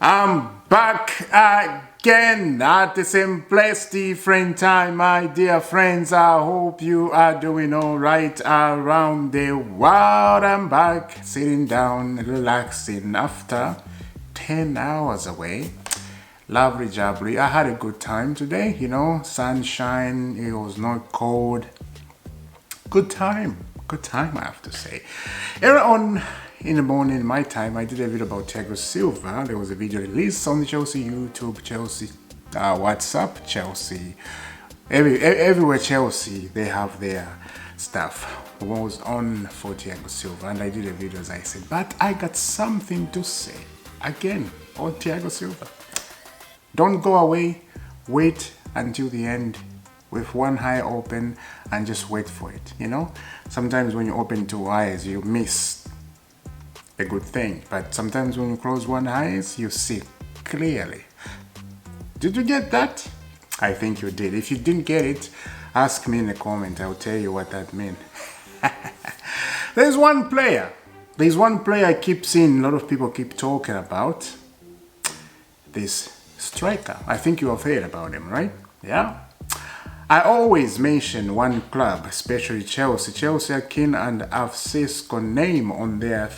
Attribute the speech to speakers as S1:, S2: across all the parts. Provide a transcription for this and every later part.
S1: I'm back again at the same place, different time, my dear friends. I hope you are doing all right around the world. I'm back, sitting down, relaxing after 10 hours away. Lovely jubbly. I had a good time today, sunshine, it was not cold. Good time, I have to say. Earlier on in the morning, my time, I did a video about Thiago Silva. There was a video released on the Chelsea YouTube, Chelsea WhatsApp, Chelsea, everywhere Chelsea, they have their stuff. What was on for Thiago Silva, and I did a video as I said, but I got something to say again on Thiago Silva. Don't go away, wait until the end with one eye open and just wait for it, Sometimes when you open two eyes, you miss a good thing, but sometimes when you close one eye, you see clearly. Did you get that? I think you did. If you didn't get it, ask me in the comment. I'll tell you what that means. There's one player I keep seeing, a lot of people keep talking about. This striker. I think you have heard about him, right? Yeah. I always mention one club, especially Chelsea. Chelsea are keen and have Sesko name on their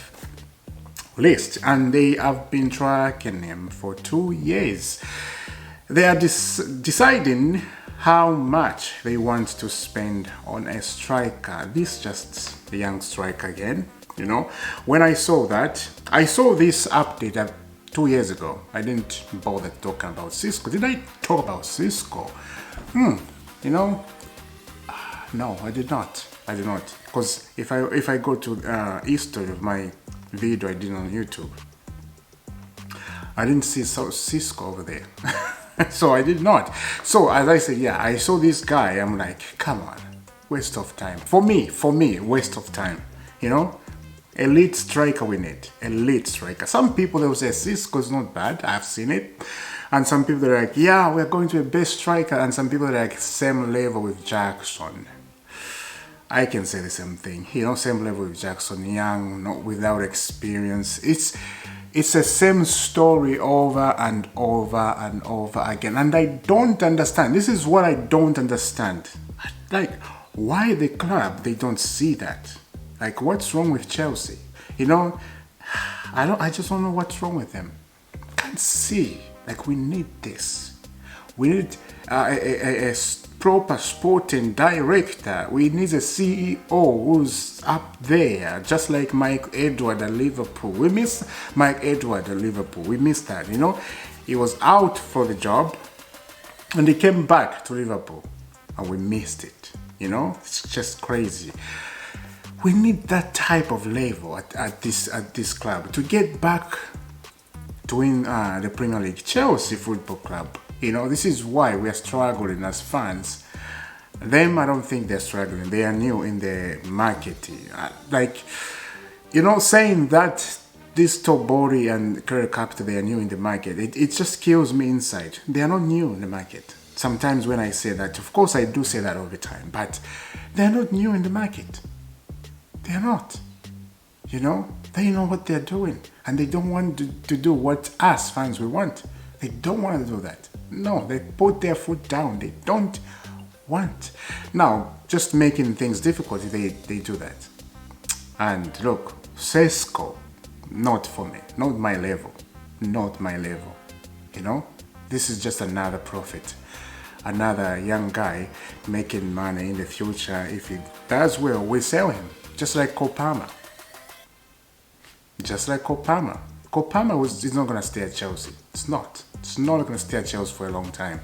S1: list, and they have been tracking him for 2 years. They are deciding how much they want to spend on a striker. This just a young striker again, When I saw this update 2 years ago, I didn't bother talking about Sesko. Did I talk about Sesko? No, I did not. Because if I go to history of my video I did on YouTube, I didn't see Sesko over there. So I did not. So as I said, yeah, I saw this guy. I'm like, come on, waste of time. For me, waste of time. Elite striker we need. Elite striker. Some people, they will say Sesko is not bad. I've seen it. And some people are like, yeah, we're going to a best striker. And some people are like, same level with Jackson. I can say the same thing. Same level with Jackson, young, not without experience. It's the same story over and over and over again. And I don't understand. This is what I don't understand. Like, why the club, they don't see that? Like, what's wrong with Chelsea? I just don't know what's wrong with them. Can't see. Like, we need this. We need a proper sporting director. We need a CEO who's up there, just like Mike Edward at Liverpool. We miss Mike Edward at Liverpool. We miss that, He was out for the job, and he came back to Liverpool, and we missed it. It's just crazy. We need that type of level at this club to get back to win the Premier League. Chelsea Football Club. This is why we are struggling as fans. Them, I don't think they're struggling. They are new in the market. Saying that this Tobori and Kerr Capital, they are new in the market, it just kills me inside. They are not new in the market. Sometimes when I say that, of course I do say that all the time, but they're not new in the market. They're not. They know what they're doing, and they don't want to do what us fans we want. They don't want to do that. No, they put their foot down. They don't want. Now, just making things difficult, they do that. And look, Sesko, not for me. Not my level. Not my level. This is just another prophet. Another young guy making money in the future. If he does well, we sell him. Just like Kopama. Kopama is not going to stay at Chelsea. It's not going to stay at Chelsea for a long time.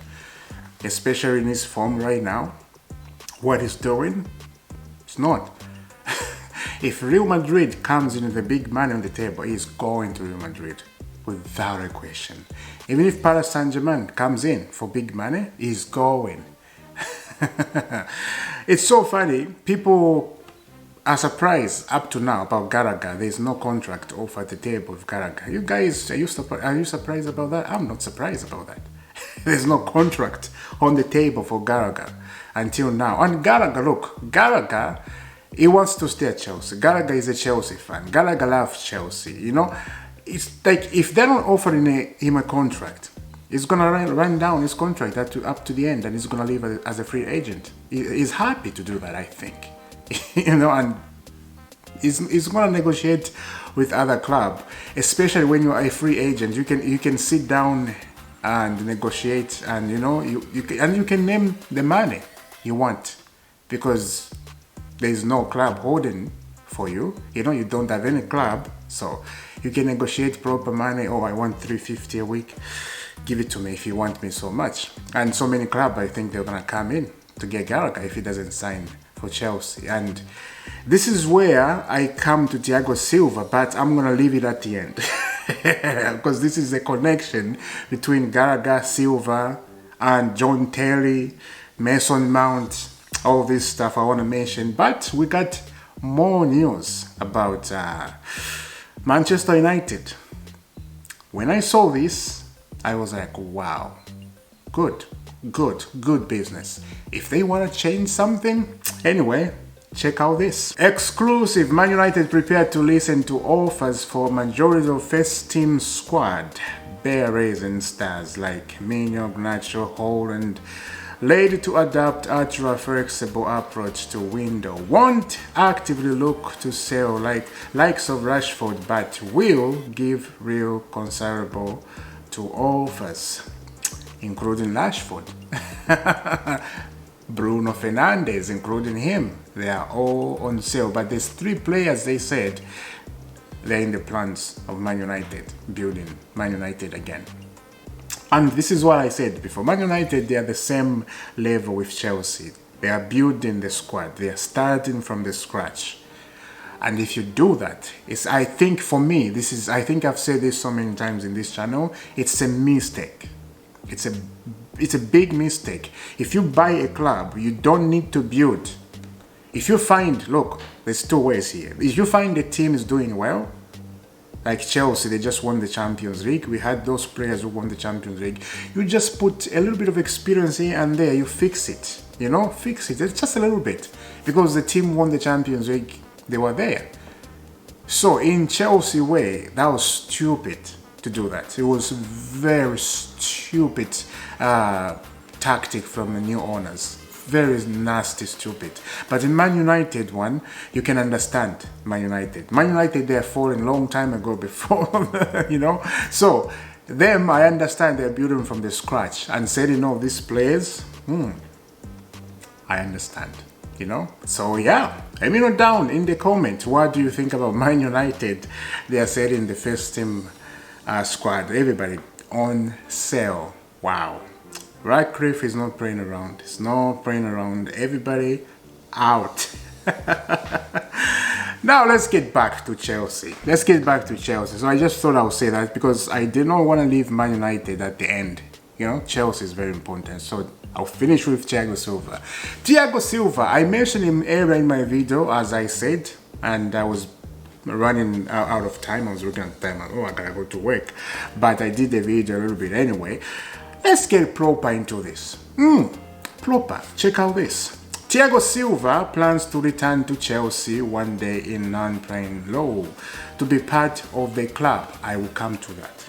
S1: Especially in his form right now. What he's doing, it's not. If Real Madrid comes in with the big money on the table, he's going to Real Madrid without a question. Even if Paris Saint-Germain comes in for big money, he's going. It's so funny. People are surprised up to now about Gallagher. There's no contract offer at the table with Gallagher. You guys, are you surprised about that? I'm not surprised about that. There's no contract on the table for Gallagher until now. And Gallagher, he wants to stay at Chelsea. Gallagher is a Chelsea fan. Gallagher loves Chelsea. it's like if they're not offering him a contract, he's gonna run down his contract up to the end, and he's gonna leave as a free agent. He's happy to do that, I think. And he's gonna negotiate with other club, especially when you are a free agent. You can sit down and negotiate, and you can name the money you want, because there is no club holding for you. You don't have any club, so you can negotiate proper money. Oh, I want 350 a week. Give it to me if you want me so much. And so many clubs, I think they're gonna come in to get Gallagher if he doesn't sign for Chelsea. And this is where I come to Thiago Silva, but I'm gonna leave it at the end because this is a connection between Gallagher, Silva, and John Terry, Mason Mount, all this stuff I want to mention. But we got more news about Manchester United. When I saw this, I was like, wow, good business. If they want to change something, anyway, check out this. Exclusive: Man United prepared to listen to offers for majority of first team squad. Bare raising stars like Mignon, Nacho, Holland, ready to adapt ultra flexible approach to window. Won't actively look to sell likes of Rashford, but will give real considerable to offers, including Rashford. Bruno Fernandes, including him. They are all on sale. But there's 3 players they said they're in the plans of Man United, building Man United again. And this is what I said before. Man United, they are the same level with Chelsea. They are building the squad. They are starting from the scratch. And if you do that, I think for me, I think I've said this so many times in this channel, it's a mistake. It's a big mistake. If you buy a club, you don't need to build. If you find, look, there's 2 ways here. If you find the team is doing well, like Chelsea, they just won the Champions League. We had those players who won the Champions League. You just put a little bit of experience here and there. You fix it. Fix it. It's just a little bit. Because the team won the Champions League, they were there. So in Chelsea way, that was stupid to do that. It was very stupid tactic from the new owners. Very nasty, stupid. But in Man United one, you can understand Man United. Man United, they're falling long time ago before, So them, I understand they're building from the scratch and setting all these players. I understand, So yeah, let me know down in the comments, what do you think about Man United? They are setting the first team squad. Everybody on sale. Wow. Radcliffe is not playing around. He's not playing around. Everybody out. Now let's get back to Chelsea. So I just thought I would say that because I did not want to leave Man United at the end. Chelsea is very important. So I'll finish with Thiago Silva. Thiago Silva, I mentioned him earlier in my video, as I said, and I was running out of time. I was looking at the time. I gotta go to work. But I did the video a little bit anyway. Let's get proper into this. Proper. Check out this. Thiago Silva plans to return to Chelsea one day in non-playing role to be part of the club. I will come to that.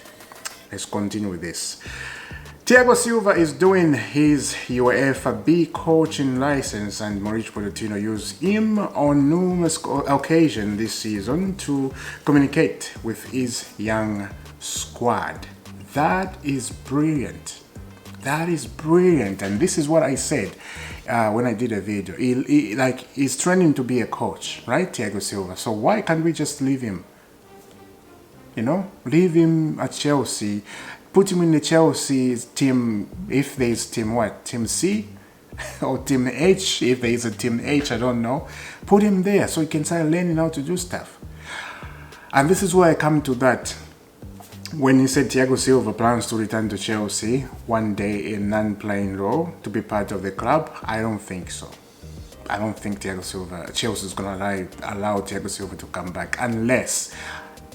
S1: Let's continue with this. Thiago Silva is doing his UEFA B coaching license, and Mauricio Pochettino used him on numerous occasions this season to communicate with his young squad. That is brilliant. That is brilliant. And this is what I said when I did a video. He's training to be a coach, right, Thiago Silva? So why can't we just leave him? Leave him at Chelsea. Put him in the Chelsea team, if there's team what? Team C? Or team H? If there is a team H, I don't know. Put him there so he can start learning how to do stuff. And this is where I come to that. When he said Thiago Silva plans to return to Chelsea one day in non-playing role to be part of the club, I don't think so. I don't think Chelsea is going to allow Thiago Silva to come back unless,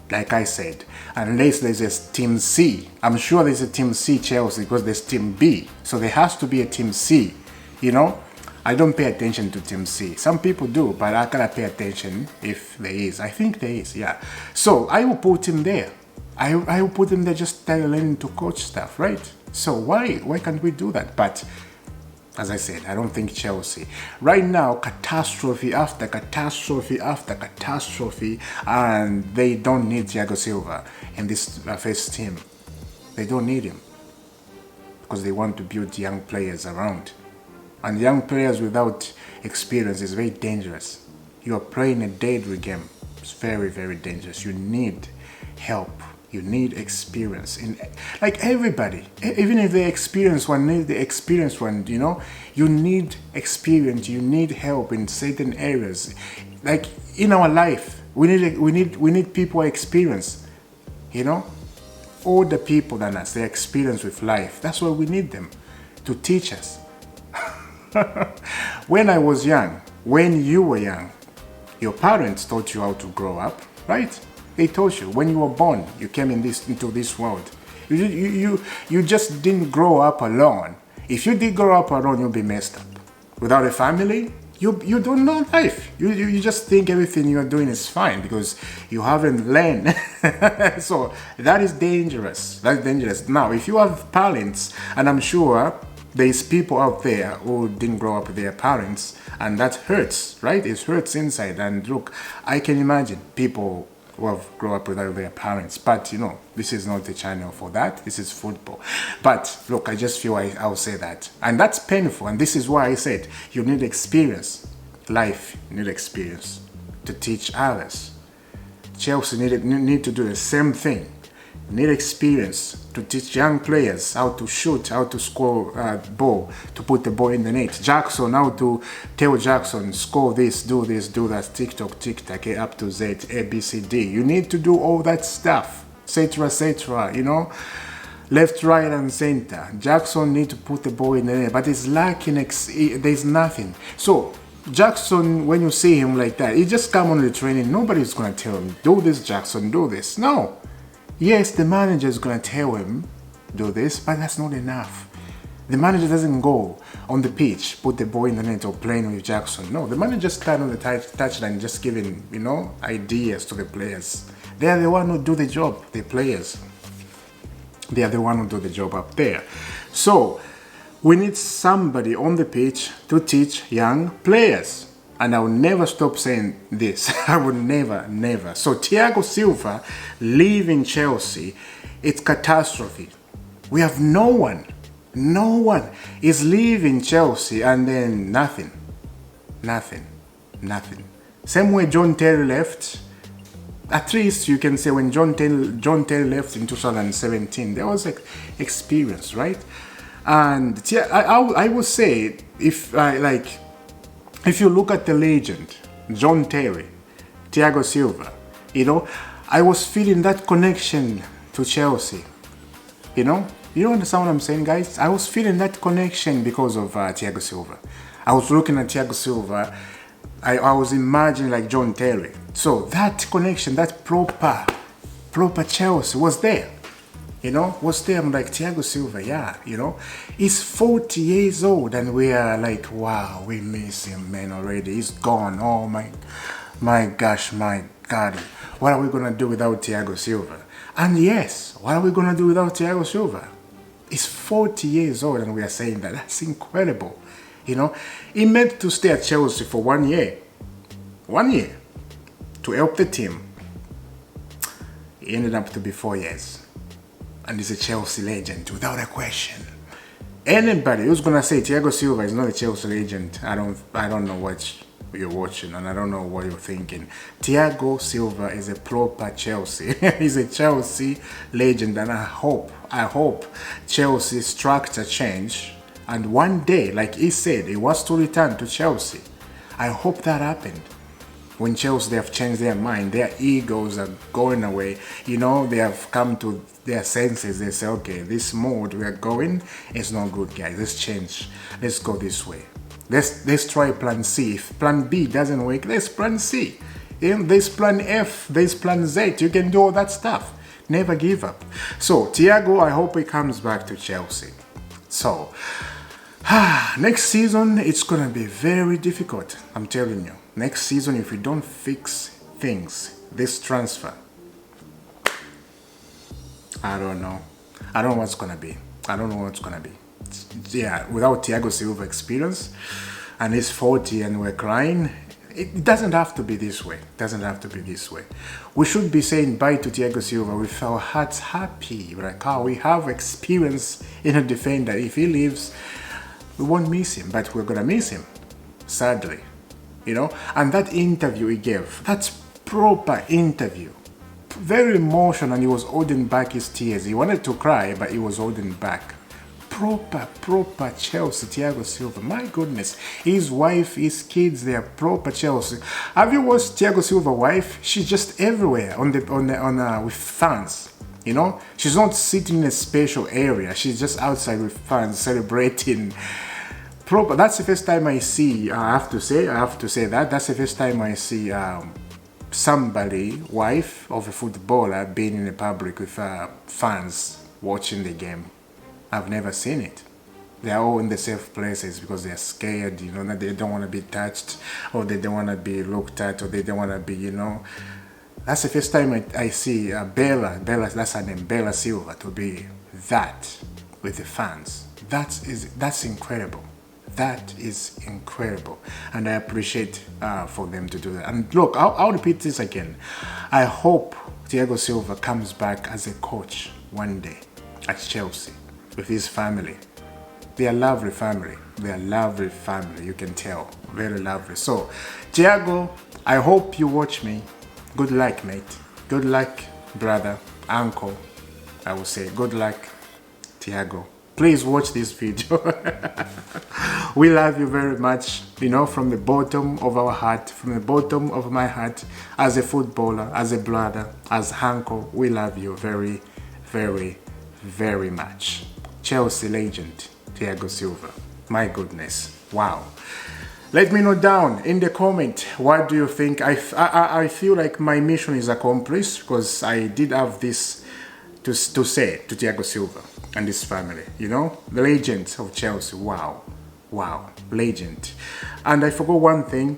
S1: like I said, unless there's a team C. I'm sure there's a team C Chelsea because there's team B. So there has to be a team C, I don't pay attention to team C. Some people do, but I gotta pay attention if there is. I think there is, yeah. So I will put him there. I will put them there just learning to coach stuff, right? So why can't we do that? But as I said, I don't think Chelsea. Right now, catastrophe after catastrophe after catastrophe, and they don't need Thiago Silva in this first team. They don't need him because they want to build young players around. And young players without experience is very dangerous. You are playing a deadly game. It's very, very dangerous. You need help. You need experience. Like everybody, even if the experienced one needs the experienced one, you know, you need experience. You need help in certain areas. Like in our life, we need people experience. You know, older people than us, they experience with life. That's why we need them to teach us. When I was young, when you were young, your parents taught you how to grow up, right? They taught you when you were born, you came into this world. You just didn't grow up alone. If you did grow up alone, you'll be messed up. Without a family, you don't know life. You just think everything you're doing is fine because you haven't learned. So that is dangerous. That's dangerous. Now, if you have parents, and I'm sure there's people out there who didn't grow up with their parents, and that hurts, right? It hurts inside. And look, I can imagine people who have grown up without their parents. But, you know, this is not the channel for that. This is football. But, look, I just feel I'll say that. And that's painful. And this is why I said you need experience. Life, you need experience to teach others. Chelsea need to do the same thing. You need experience to teach young players how to shoot, how to score ball, to put the ball in the net. Jackson, how to tell Jackson, score this, do that, tick-tock, A up to Z, A, B, C, D. You need to do all that stuff, etc., you know, left, right, and center. Jackson need to put the ball in the net, but it's lacking, there's nothing. So, Jackson, when you see him like that, he just come on the training, nobody's going to tell him, do this, Jackson, do this. No. Yes, the manager is going to tell him, do this, but that's not enough. The manager doesn't go on the pitch, put the ball in the net or playing with Jackson. No, the manager just stand on the touchline just giving, you know, ideas to the players. They are the one who do the job, the players. They are the one who do the job up there. So, we need somebody on the pitch to teach young players. And I will never stop saying this. I will never. So Thiago Silva leaving Chelsea, it's catastrophe. We have no one is leaving Chelsea and then nothing. Same way John Terry left. At least you can say when John Terry left in 2017, there was experience, right? And I would say if you look at the legend, John Terry, Thiago Silva, you know, I was feeling that connection to Chelsea. You know understand what I'm saying, guys? I was feeling that connection because of Thiago Silva. I was looking at Thiago Silva, I was imagining like John Terry. So that connection, that proper Chelsea was there. You know, was there. I'm like, Thiago Silva, yeah, you know, he's 40 years old and we are like, wow, we miss him, man, already. He's gone. Oh my gosh, my God. What are we going to do without Thiago Silva? And yes, what are we going to do without Thiago Silva? He's 40 years old and we are saying that. That's incredible. You know, he meant to stay at Chelsea for 1 year. 1 year to help the team. He ended up to be 4 years. And he's a Chelsea legend, without a question. Anybody who's gonna say Thiago Silva is not a Chelsea legend, I don't know what you're watching and I don't know what you're thinking. Thiago Silva is a proper Chelsea. He's a Chelsea legend, and I hope Chelsea's structure change. And one day, like he said, he was to return to Chelsea. I hope that happened. When Chelsea, they have changed their mind, their egos are going away. You know, they have come to their senses. They say, okay, this mode we are going is not good, guys. Let's change. Let's go this way. Let's try plan C. If plan B doesn't work, there's plan C. There's plan F. There's plan Z. You can do all that stuff. Never give up. So, Thiago, I hope he comes back to Chelsea. So, next season, it's going to be very difficult. I'm telling you. Next season, if we don't fix things, this transfer, I don't know. I don't know what's gonna be. I don't know what's gonna be. Yeah, without Thiago Silva experience, and he's 40 and we're crying. It doesn't have to be this way. It doesn't have to be this way. We should be saying bye to Thiago Silva with our hearts happy. Like, oh, we have experience in a defender. If he leaves, we won't miss him, but we're gonna miss him, sadly. You know, and that interview he gave, that's proper interview. Very emotional, and he was holding back his tears. He wanted to cry, but he was holding back. Proper Chelsea, Thiago Silva. My goodness, his wife, his kids, they are proper Chelsea. Have you watched Thiago Silva's wife? She's just everywhere with fans. You know, she's not sitting in a special area. She's just outside with fans celebrating. Proper. That's the first time I see. I have to say that that's the first time I see somebody, wife of a footballer, being in the public with fans watching the game. I've never seen it. They're all in the safe places because they're scared, you know, that they don't want to be touched, or they don't want to be looked at, or they don't want to be, you know. That's the first time I see Bella, that's her name, Bella Silva, to be that with the fans. That's incredible. That is incredible, and I appreciate for them to do that. And look, I'll repeat this again. I hope Thiago Silva comes back as a coach one day at Chelsea with his family. They are lovely family. They are lovely family. You can tell, very lovely. So, Thiago, I hope you watch me. Good luck, mate. Good luck, brother, uncle. I will say good luck, Thiago. Please watch this video. We love you very much, you know, from the bottom of our heart, from the bottom of my heart, as a footballer, as a brother, as uncle. We love you very, very, very much. Chelsea legend, Thiago Silva. My goodness, wow. Let me know down in the comment, what do you think? I feel like my mission is accomplished because I did have this to say to Thiago Silva and his family, you know, the legend of Chelsea. Wow, legend. And I forgot one thing.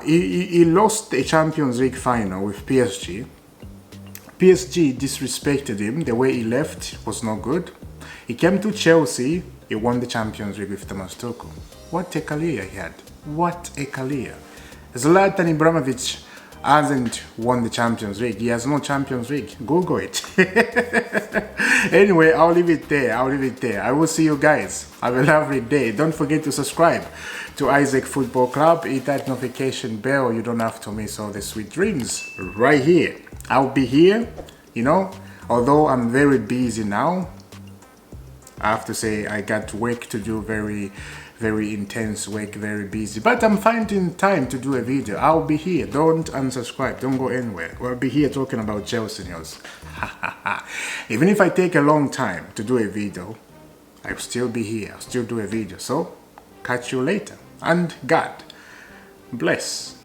S1: He lost a Champions League final with PSG. PSG disrespected him. The way he left was not good. He came to Chelsea. He won the Champions League with Thomas Tuchel. What a career he had. What a career. Zlatan Ibrahimovic hasn't won the Champions League. He has no Champions League. Google it. Anyway, I'll leave it there. I will see you guys. Have a lovely day. Don't forget to subscribe to Isaac Football Club. Hit that notification bell. You don't have to miss all the sweet dreams right here. I'll be here, you know, although I'm very busy now. I have to say I got work to do, very intense work, very busy. But I'm finding time to do a video. I'll be here. Don't unsubscribe. Don't go anywhere. We'll be here talking about Chelsea news. Even if I take a long time to do a video, I'll still be here. I'll still do a video. So, catch you later. And God bless.